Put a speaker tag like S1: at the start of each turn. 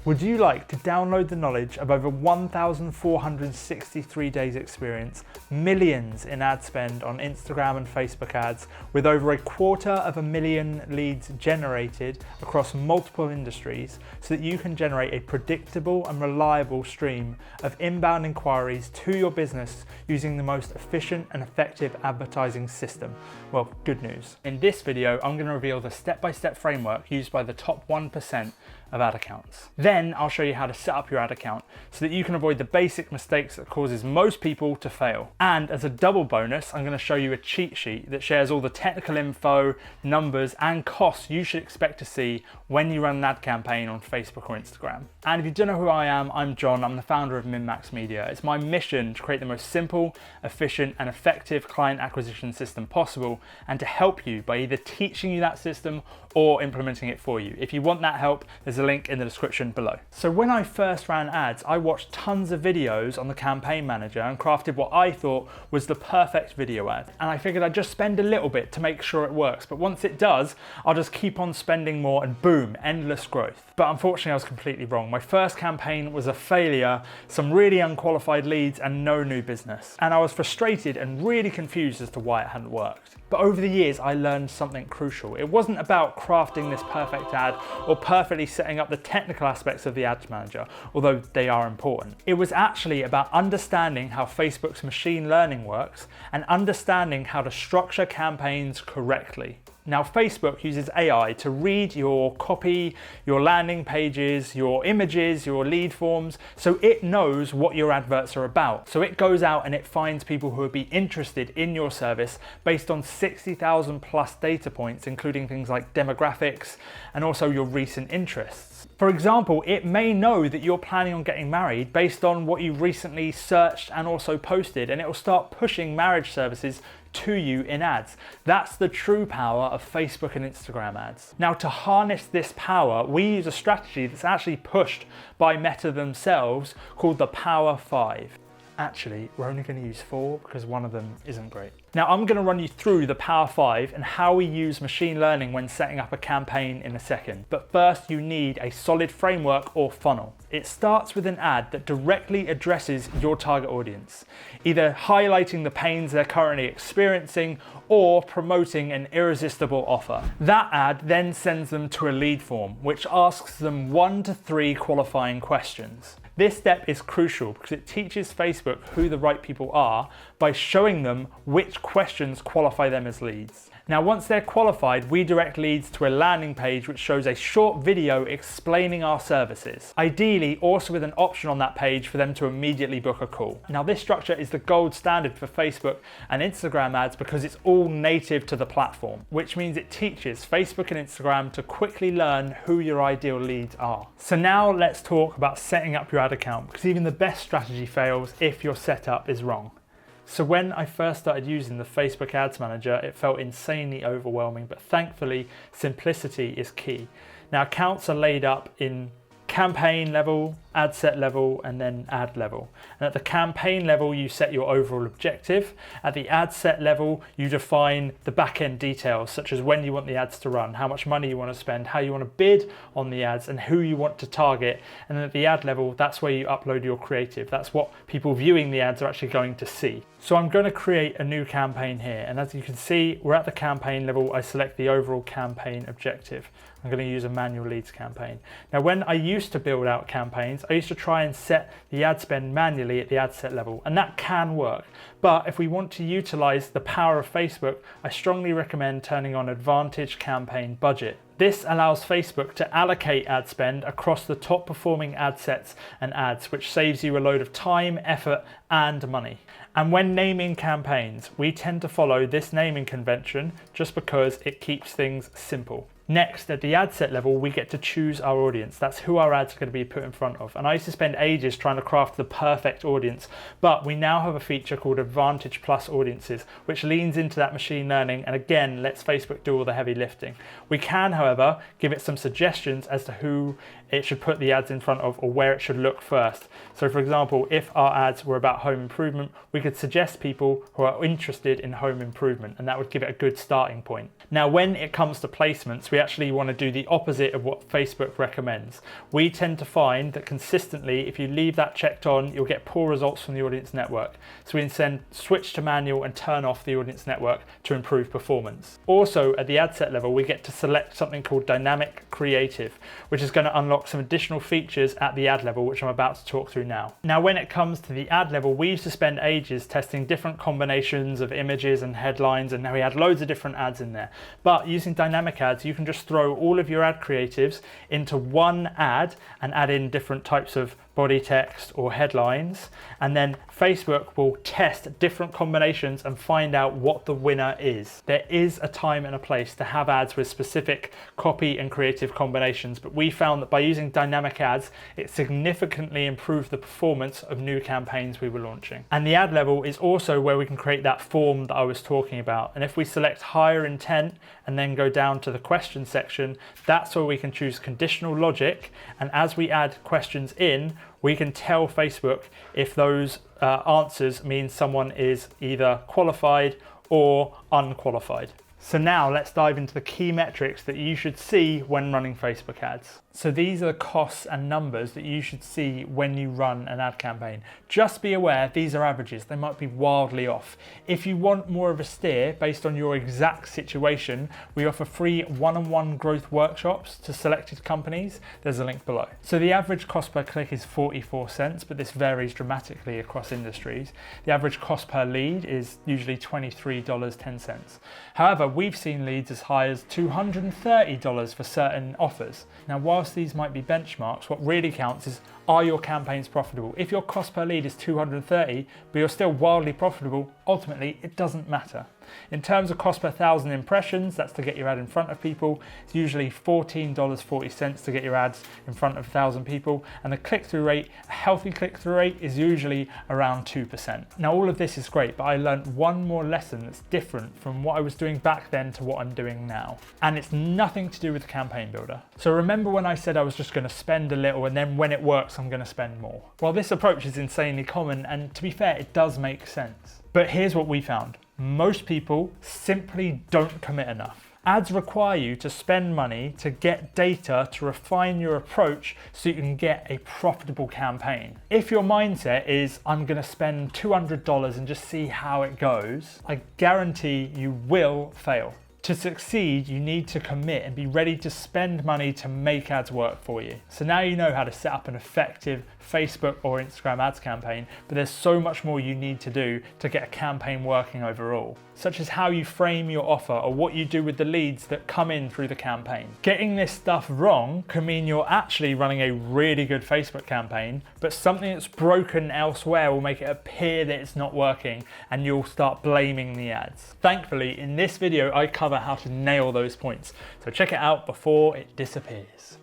S1: Would you like to download the knowledge of over 1,463 days experience, millions in ad spend on Instagram and Facebook ads, with over 250,000 leads generated across multiple industries, so that you can generate a predictable and reliable stream of inbound inquiries to your business using the most efficient and effective advertising system? Well, good news. In this video, I'm going to reveal the step-by-step framework used by the top 1% of ad accounts. Then I'll show you how to set up your ad account so that you can avoid the basic mistakes that causes most people to fail. And as a double bonus, I'm going to show you a cheat sheet that shares all the technical info, numbers, and costs you should expect to see when you run an ad campaign on Facebook or Instagram. And if you don't know who I am, I'm John. I'm the founder of Min-Max Media. It's my mission to create the most simple, efficient, and effective client acquisition system possible, and to help you by either teaching you that system or implementing it for you. If you want that help, there's a link in the description below. So when I first ran ads, I watched tons of videos on the Campaign Manager and crafted what I thought was the perfect video ad. And I figured I'd just spend a little bit to make sure it works. But once it does, I'll just keep on spending more and boom, endless growth. But unfortunately, I was completely wrong. My first campaign was a failure, some really unqualified leads and no new business. And I was frustrated and really confused as to why it hadn't worked. But over the years, I learned something crucial. It wasn't about crafting this perfect ad or perfectly setting up the technical aspects of the Ads Manager, although they are important. It was actually about understanding how Facebook's machine learning works and understanding how to structure campaigns correctly. Now, Facebook uses AI to read your copy, your landing pages, your images, your lead forms, so it knows what your adverts are about. So it goes out and it finds people who would be interested in your service based on 60,000 plus data points, including things like demographics and also your recent interests. For example, it may know that you're planning on getting married based on what you recently searched and also posted, and it will start pushing marriage services to you in ads. That's the true power of Facebook and Instagram ads. Now, to harness this power, we use a strategy that's actually pushed by Meta themselves called the Power 5. Actually, we're only going to use 4 because one of them isn't great. Now, I'm going to run you through the Power 5 and how we use machine learning when setting up a campaign in a second. But first, you need a solid framework or funnel. It starts with an ad that directly addresses your target audience, either highlighting the pains they're currently experiencing or promoting an irresistible offer. That ad then sends them to a lead form, which asks them 1 to 3 qualifying questions. This step is crucial because it teaches Facebook who the right people are by showing them which questions qualify them as leads. Now, once they're qualified, we direct leads to a landing page which shows a short video explaining our services. Ideally, also with an option on that page for them to immediately book a call. Now, this structure is the gold standard for Facebook and Instagram ads because it's all native to the platform, which means it teaches Facebook and Instagram to quickly learn who your ideal leads are. So now let's talk about setting up your ad account, because even the best strategy fails if your setup is wrong. So when I first started using the Facebook Ads Manager, it felt insanely overwhelming, but thankfully simplicity is key. Now, accounts are laid up in campaign level, ad set level, and then ad level. And at the campaign level, you set your overall objective. At the ad set level, you define the back end details, such as when you want the ads to run, how much money you want to spend, how you want to bid on the ads, and who you want to target. And then at the ad level, that's where you upload your creative. That's what people viewing the ads are actually going to see. So I'm going to create a new campaign here. And as you can see, we're at the campaign level. I select the overall campaign objective. I'm going to use a manual leads campaign. Now, when I used to build out campaigns, I used to try and set the ad spend manually at the ad set level, and that can work. But if we want to utilize the power of Facebook, I strongly recommend turning on Advantage Campaign Budget. This allows Facebook to allocate ad spend across the top performing ad sets and ads, which saves you a load of time, effort, and money. And when naming campaigns, we tend to follow this naming convention just because it keeps things simple. Next, at the ad set level, we get to choose our audience. That's who our ads are going to be put in front of. And I used to spend ages trying to craft the perfect audience, but we now have a feature called Advantage Plus Audiences, which leans into that machine learning and again lets Facebook do all the heavy lifting. We can, however, give it some suggestions as to who it should put the ads in front of, or where it should look first. So for example, if our ads were about home improvement, we could suggest people who are interested in home improvement, and that would give it a good starting point. Now, when it comes to placements, we actually want to do the opposite of what Facebook recommends. We tend to find that consistently, if you leave that checked on, you'll get poor results from the audience network. So we instead switch to manual and turn off the audience network to improve performance. Also, at the ad set level, we get to select something called dynamic creative, which is going to unlock some additional features at the ad level, which I'm about to talk through now. Now, when it comes to the ad level, we used to spend ages testing different combinations of images and headlines, and now we had loads of different ads in there. But using dynamic ads, you can just throw all of your ad creatives into one ad and add in different types of body text or headlines, and then Facebook will test different combinations and find out what the winner is. There is a time and a place to have ads with specific copy and creative combinations, but we found that by using dynamic ads, it significantly improved the performance of new campaigns we were launching. And the ad level is also where we can create that form that I was talking about. And if we select higher intent and then go down to the question section, that's where we can choose conditional logic. And as we add questions in, we can tell Facebook if those answers mean someone is either qualified or unqualified. So now let's dive into the key metrics that you should see when running Facebook ads. So these are the costs and numbers that you should see when you run an ad campaign. Just be aware, these are averages. They might be wildly off. If you want more of a steer based on your exact situation, we offer free one-on-one growth workshops to selected companies. There's a link below. So the average cost per click is 44 cents, but this varies dramatically across industries. The average cost per lead is usually $23.10. However, we've seen leads as high as $230 for certain offers. Now, whilst these might be benchmarks, what really counts is, are your campaigns profitable? If your cost per lead is $230, but you're still wildly profitable, ultimately it doesn't matter. In terms of cost per 1,000 impressions, that's to get your ad in front of people. It's usually $14.40 to get your ads in front of 1,000 people. And the click-through rate, a healthy click-through rate, is usually around 2%. Now, all of this is great, but I learned one more lesson that's different from what I was doing back then to what I'm doing now. And it's nothing to do with the campaign builder. So remember when I said I was just going to spend a little and then when it works, I'm going to spend more? Well, this approach is insanely common, and to be fair, it does make sense. But here's what we found. Most people simply don't commit enough. Ads require you to spend money to get data to refine your approach so you can get a profitable campaign. If your mindset is, I'm going to spend $200 and just see how it goes, I guarantee you will fail. To succeed, you need to commit and be ready to spend money to make ads work for you. So now you know how to set up an effective Facebook or Instagram ads campaign, but there's so much more you need to do to get a campaign working overall, such as how you frame your offer or what you do with the leads that come in through the campaign. Getting this stuff wrong can mean you're actually running a really good Facebook campaign, but something that's broken elsewhere will make it appear that it's not working, and you'll start blaming the ads. Thankfully, in this video, I cover how to nail those points, so check it out before it disappears.